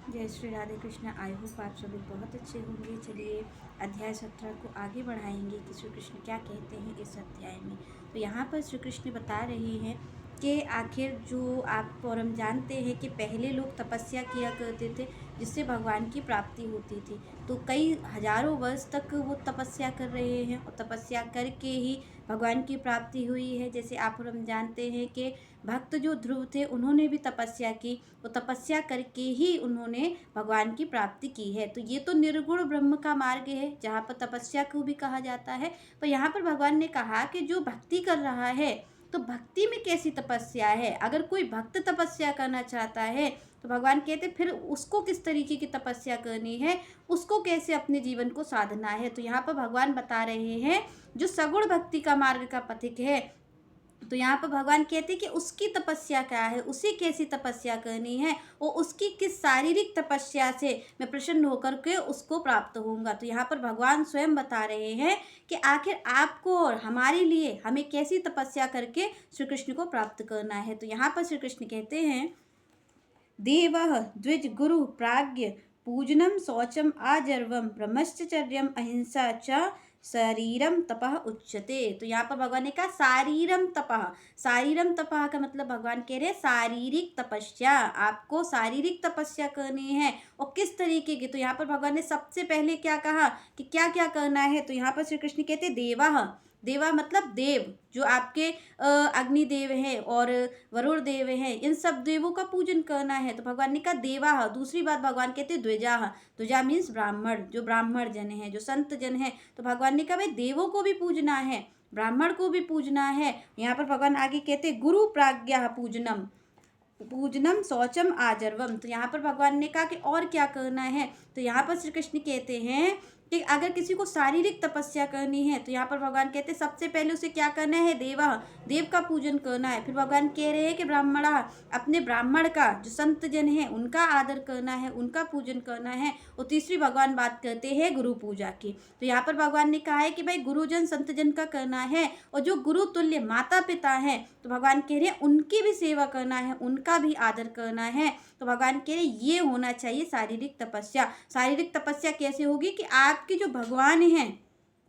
जय Shri Radhe Krishna. I hope आप सभी बहुत अच्छे होंगे। चलिए अध्याय 17 को आगे बढ़ाएंगे कि श्री कृष्ण क्या कहते हैं इस अध्याय में। तो यहाँ पर श्री कृष्ण बता रहे हैं कि आखिर जो आप और हम जानते हैं कि पहले लोग तपस्या किया करते थे जिससे भगवान की प्राप्ति होती थी। तो कई हजारों वर्ष तक वो तपस्या कर रहे हैं और तपस्या करके ही भगवान की प्राप्ति हुई है। जैसे आप और हम जानते हैं कि भक्त जो ध्रुव थे उन्होंने भी तपस्या की, वो तपस्या करके ही उन्होंने भगवान की प्राप्ति की है। तो ये तो निर्गुण ब्रह्म का मार्ग है जहाँ पर तपस्या को भी कहा जाता है। पर यहाँ पर भगवान ने कहा कि जो भक्ति कर रहा है, तो भक्ति में कैसी तपस्या है। अगर कोई भक्त तपस्या करना चाहता है तो भगवान कहते फिर उसको किस तरीके की तपस्या करनी है, उसको कैसे अपने जीवन को साधना है। तो यहाँ पर भगवान बता रहे हैं जो सगुण भक्ति का मार्ग का पथिक है, तो यहाँ पर भगवान कहते हैं कि उसकी तपस्या क्या है, उसे कैसी तपस्या करनी है और उसकी किस शारीरिक तपस्या से मैं प्रसन्न होकर के उसको प्राप्त होऊंगा। तो यहाँ पर भगवान स्वयं बता रहे हैं कि आखिर आपको और हमारे लिए हमें कैसी तपस्या करके श्री कृष्ण को प्राप्त करना है। तो यहाँ पर श्री कृष्ण कहते हैं देवः द्विज गुरु प्राज्ञ पूजनम शौचम आजर्वम ब्रह्मचर्यम अहिंसा च शरीरम तपः उच्यते। तो यहाँ पर भगवान ने कहा शारीरम तपः। शारीरम तपः का मतलब भगवान कह रहे हैं शारीरिक तपस्या, आपको शारीरिक तपस्या करनी है। और किस तरीके की, तो यहाँ पर भगवान ने सबसे पहले क्या कहा कि क्या क्या करना है। तो यहाँ पर श्री कृष्ण कहते देवा, देवा मतलब देव, जो आपके अग्निदेव हैं और वरुण देव हैं, इन सब देवों का पूजन करना है। तो भगवान ने कहा देवा। दूसरी बात भगवान कहते द्विजा, द्विजा मीन्स ब्राह्मण, जो ब्राह्मण जन हैं, जो संत जन हैं। तो भगवान ने कहा भाई देवों को भी पूजना है, ब्राह्मण को भी पूजना है। यहाँ पर भगवान आगे कहते गुरु प्राज्ञा पूजनम, पूजनम शौचम आजर्वम। तो यहाँ पर भगवान ने कहा कि और क्या करना है। तो यहाँ पर श्री कृष्ण कहते हैं कि अगर किसी को शारीरिक तपस्या करनी है तो यहाँ पर भगवान कहते हैं सबसे पहले उसे क्या करना है, देवा, देव का पूजन करना है। फिर भगवान कह रहे हैं कि ब्राह्मणा, अपने ब्राह्मण का, जो संत जन है उनका आदर करना है, उनका पूजन करना है। और तीसरी भगवान बात करते हैं गुरु पूजा की। तो यहाँ पर भगवान ने कहा है कि भाई गुरुजन संत जन का करना है, और जो गुरु तुल्य माता पिता हैं तो भगवान कह रहे हैं उनकी भी सेवा करना है, उनका भी आदर करना है। तो भगवान कह रहे ये होना चाहिए शारीरिक तपस्या। शारीरिक तपस्या कैसे होगी कि आपके जो भगवान हैं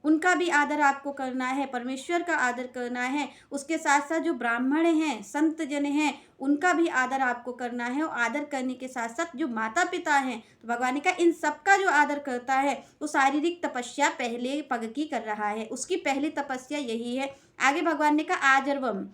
उनका भी आदर आपको करना है, परमेश्वर का आदर करना है। उसके साथ साथ जो ब्राह्मण हैं, संत जन हैं, उनका भी आदर आपको करना है। और आदर करने के साथ साथ जो माता पिता हैं, तो भगवान ने कहा इन सबका जो आदर करता है वो शारीरिक तपस्या पहले पग की कर रहा है, उसकी पहली तपस्या यही है। आगे भगवान ने कहा आजर्वम।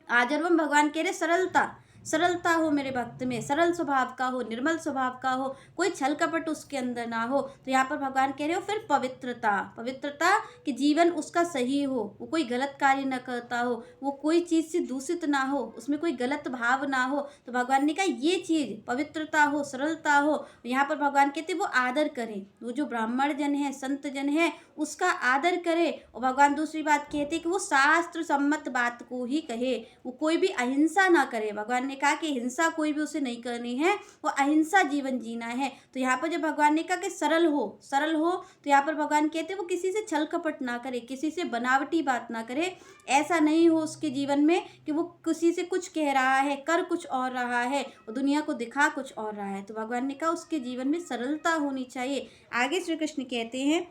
आजर्वम भगवान कह रहे सरलता, सरलता हो मेरे भक्त में, सरल स्वभाव का हो, निर्मल स्वभाव का हो, कोई छल कपट उसके अंदर ना हो। तो यहाँ पर भगवान कह रहे हो फिर पवित्रता, पवित्रता कि जीवन उसका सही हो, वो कोई गलत कार्य न करता हो, वो कोई चीज़ से दूषित ना हो, उसमें कोई गलत भाव ना हो। तो भगवान ने कहा ये चीज़ पवित्रता हो, सरलता हो। यहाँ पर भगवान कहते वो आदर करें, वो जो ब्राह्मण जन है, संत जन है, उसका आदर करे। और भगवान दूसरी बात कहते कि वो शास्त्र सम्मत बात को ही कहे, वो कोई भी अहिंसा ना करे। भगवान ने कहा कि हिंसा कोई भी उसे नहीं करनी है, वो अहिंसा जीवन जीना है। तो यहाँ पर जब भगवान ने कहा कि सरल हो, सरल हो, तो यहाँ पर भगवान कहते वो किसी से छल कपट ना करे, किसी से बनावटी बात ना करे। ऐसा नहीं हो उसके जीवन में कि वो किसी से कुछ कह रहा है, कर कुछ और रहा है और दुनिया को दिखा कुछ और रहा है। तो भगवान ने कहा उसके जीवन में सरलता होनी चाहिए। आगे श्री कृष्ण कहते हैं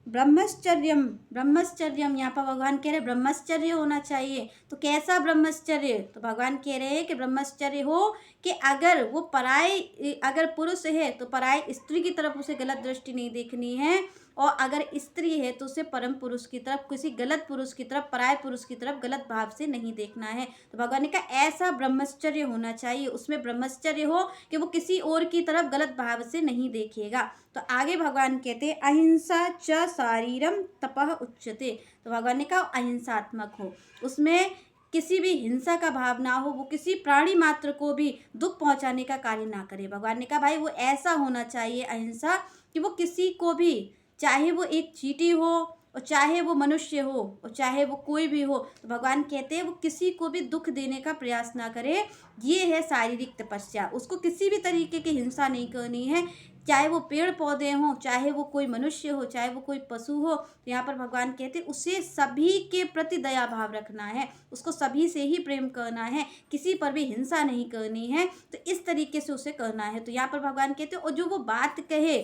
ब्रह्मचर्यम, ब्रह्मचर्यम, यहाँ पर भगवान कह रहे हैं ब्रह्मचर्य होना चाहिए। तो कैसा ब्रह्मचर्य, तो भगवान कह रहे हैं कि ब्रह्मचर्य हो कि अगर वो पराय, अगर पुरुष है तो पराय स्त्री की तरफ उसे गलत दृष्टि नहीं देखनी है, और अगर स्त्री है तो उसे परम पुरुष की तरफ, किसी गलत पुरुष की तरफ, पराय पुरुष की तरफ गलत भाव से नहीं देखना है। तो भगवान ने कहा ऐसा ब्रह्मचर्य होना चाहिए, उसमें ब्रह्मचर्य हो कि वो किसी और की तरफ गलत भाव से नहीं देखेगा। तो आगे भगवान कहते हैं अहिंसा च शारीरम तपः उच्यते। तो भगवान ने कहा अहिंसात्मक हो, उसमें किसी भी हिंसा का भाव ना हो, वो किसी प्राणी मात्र को भी दुख पहुंचाने का कार्य ना करे। भगवान ने कहा भाई वो ऐसा होना चाहिए अहिंसा कि वो किसी को भी, चाहे वो एक चींटी हो और चाहे वो मनुष्य हो और चाहे वो कोई भी हो, तो भगवान कहते हैं वो किसी को भी दुख देने का प्रयास ना करे। ये है शारीरिक तपस्या, उसको किसी भी तरीके की हिंसा नहीं करनी है। चाहे वो पेड़ पौधे हों, चाहे वो कोई मनुष्य हो, चाहे वो कोई पशु हो। तो यहाँ पर भगवान कहते हैं उसे सभी के प्रति दया भाव रखना है, उसको सभी से ही प्रेम करना है, किसी पर भी हिंसा नहीं करनी है। तो इस तरीके से उसे करना है। तो यहाँ पर भगवान कहते हैं और जो वो बात कहे,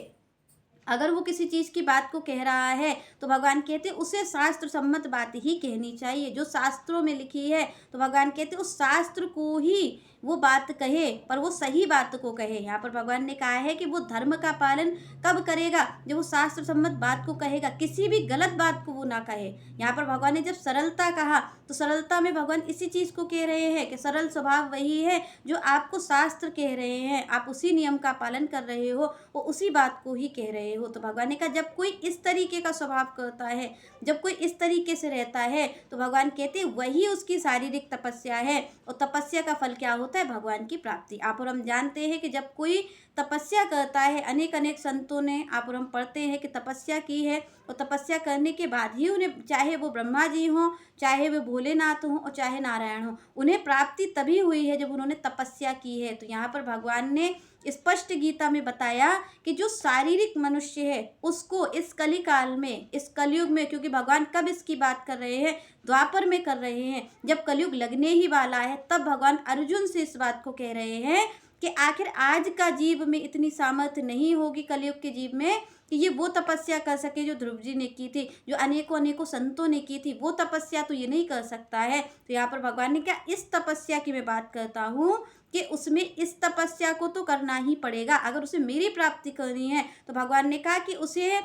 अगर वो किसी चीज़ की बात को कह रहा है तो भगवान कहते हैं उसे शास्त्र सम्मत बात ही कहनी चाहिए, जो शास्त्रों में लिखी है। तो भगवान कहते हैं उस शास्त्र को ही वो बात कहे, पर वो सही बात को कहे। यहाँ पर भगवान ने कहा है कि वो धर्म का पालन कब करेगा, जब वो शास्त्र सम्मत बात को कहेगा, किसी भी गलत बात को वो ना कहे। यहाँ पर भगवान ने जब सरलता कहा तो सरलता में भगवान इसी चीज़ को कह रहे हैं कि सरल स्वभाव वही है जो आपको शास्त्र कह रहे हैं, आप उसी नियम का पालन कर रहे हो, वो उसी बात को ही कह रहे हो। तो भगवान ने कहा जब कोई इस तरीके का स्वभाव करता है, जब कोई इस तरीके से रहता है, तो भगवान कहते हैं वही उसकी शारीरिक तपस्या है। और तपस्या का फल क्या होता है? भगवान की प्राप्ति। आप और हम जानते हैं कि जब कोई तपस्या करता है, अनेक अनेक संतों ने, आप और हम पढ़ते हैं कि तपस्या की है, और तपस्या करने के बाद ही उन्हें, चाहे वो ब्रह्मा जी हों, चाहे वो भोलेनाथ हों और चाहे नारायण हों, उन्हें प्राप्ति तभी हुई है जब उन्होंने तपस्या की है। तो यहाँ पर भगवान ने स्पष्ट गीता में बताया कि जो शारीरिक मनुष्य है उसको इस कली काल में, इस कलयुग में, क्योंकि भगवान कब इसकी बात कर रहे हैं? द्वापर में कर रहे हैं, जब कलयुग लगने ही वाला है, तब भगवान अर्जुन से इस बात को कह रहे हैं कि आखिर आज का जीव में इतनी सामर्थ्य नहीं होगी कलयुग के जीव में कि ये वो तपस्या कर सके जो ध्रुव जी ने की थी, जो अनेकों अनेकों संतों ने की थी। वो तपस्या तो ये नहीं कर सकता है। तो यहाँ पर भगवान ने क्या, इस तपस्या की मैं बात करता हूँ कि उसमें इस तपस्या को तो करना ही पड़ेगा। अगर उसे मेरी प्राप्ति करनी है तो भगवान ने कहा कि उसे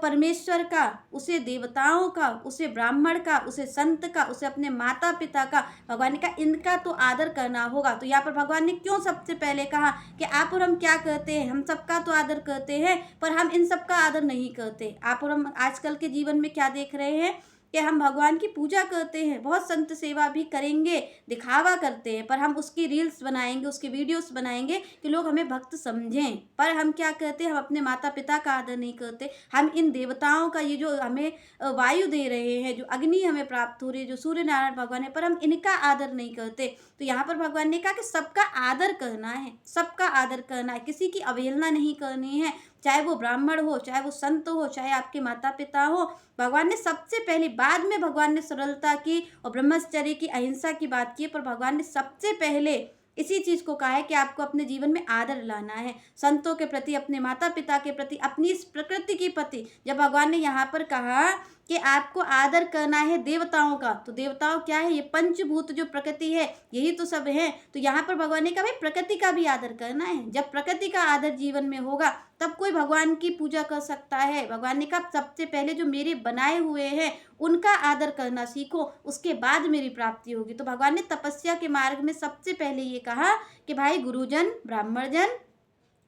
परमेश्वर का, उसे देवताओं का, उसे ब्राह्मण का, उसे संत का, उसे अपने माता पिता का, भगवान ने कहा इनका तो आदर करना होगा। तो यहाँ पर भगवान ने क्यों सबसे पहले कहा कि आप और हम क्या करते हैं? हम सबका तो आदर करते हैं, पर हम इन सबका आदर नहीं करते। आप और हम आजकल के जीवन में क्या देख रहे हैं कि हम भगवान की पूजा करते हैं, बहुत संत सेवा भी करेंगे, दिखावा करते हैं, पर हम उसकी रील्स बनाएंगे, उसकी वीडियोस बनाएंगे कि लोग हमें भक्त समझें। पर हम क्या करते हैं? हम अपने माता पिता का आदर नहीं करते। हम इन देवताओं का, ये जो हमें वायु दे रहे हैं, जो अग्नि हमें प्राप्त हो रही है, जो सूर्य नारायण भगवान है, पर हम इनका आदर नहीं करते। तो यहाँ पर भगवान ने कहा कि सबका आदर करना है, सबका आदर करना है, किसी की अवहेलना नहीं करनी है, चाहे वो ब्राह्मण हो, चाहे वो संत हो, चाहे आपके माता पिता हो। भगवान ने सबसे पहले, बाद में भगवान ने सरलता की और ब्रह्मचर्य की, अहिंसा की बात की, पर भगवान ने सबसे पहले इसी चीज़ को कहा है कि आपको अपने जीवन में आदर लाना है, संतों के प्रति, अपने माता पिता के प्रति, अपनी इस प्रकृति के प्रति। जब भगवान ने यहाँ पर कहा कि आपको आदर करना है देवताओं का, तो देवताओं क्या है? ये पंचभूत जो प्रकृति है, यही तो सब है। तो यहाँ पर भगवान ने कहा भाई प्रकृति का भी आदर करना है। जब प्रकृति का आदर जीवन में होगा तब कोई भगवान की पूजा कर सकता है। भगवान ने कहा सबसे पहले जो मेरे बनाए हुए हैं उनका आदर करना सीखो, उसके बाद मेरी प्राप्ति होगी। तो भगवान ने तपस्या के मार्ग में सबसे पहले ये कहा कि भाई गुरुजन, ब्राह्मणजन,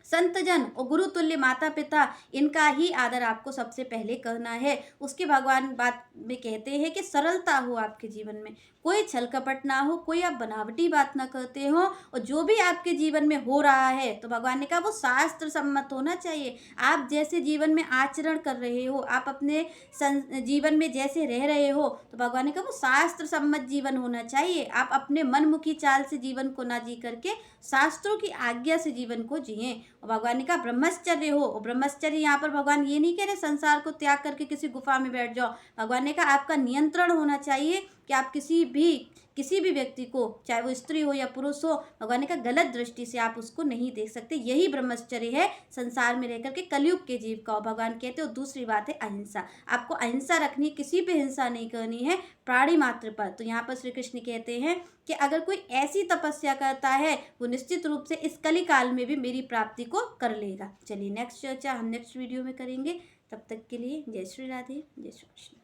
संतजन और गुरु तुल्य माता पिता, इनका ही आदर आपको सबसे पहले करना है। उसके भगवान बात में कहते हैं कि सरलता हो आपके जीवन में, कोई छल कपट ना हो, कोई आप बनावटी बात ना करते हो, और जो भी आपके जीवन में हो रहा है तो भगवान ने कहा वो शास्त्र सम्मत होना चाहिए। आप जैसे जीवन में आचरण कर रहे हो, आप अपने जीवन में जैसे रह रहे हो, तो भगवान ने कहा वो शास्त्र सम्मत जीवन होना चाहिए। आप अपने मनमुखी चाल से जीवन को ना जी करके शास्त्रों की आज्ञा से जीवन को जिए। और भगवान ने कहा ब्रह्मचर्य हो। और ब्रह्मचर्य यहाँ पर भगवान ये नहीं कह रहे संसार को त्याग करके किसी गुफा में बैठ जाओ। भगवान ने कहा आपका नियंत्रण होना चाहिए कि आप किसी भी व्यक्ति को, चाहे वो स्त्री हो या पुरुष हो, भगवान ने कहा गलत दृष्टि से आप उसको नहीं देख सकते। यही ब्रह्मचर्य है संसार में रहकर के कलयुग के जीव का। और भगवान कहते हो दूसरी बात है अहिंसा। आपको अहिंसा रखनी, किसी पे हिंसा नहीं करनी है, प्राणी मात्र पर। तो यहाँ पर श्री कृष्ण कहते हैं कि अगर कोई ऐसी तपस्या करता है वो निश्चित रूप से इस कली काल में भी मेरी प्राप्ति को कर लेगा। चलिए नेक्स्ट चर्चा हम नेक्स्ट वीडियो में करेंगे। तब तक के लिए जय श्री राधे, जय श्री कृष्ण।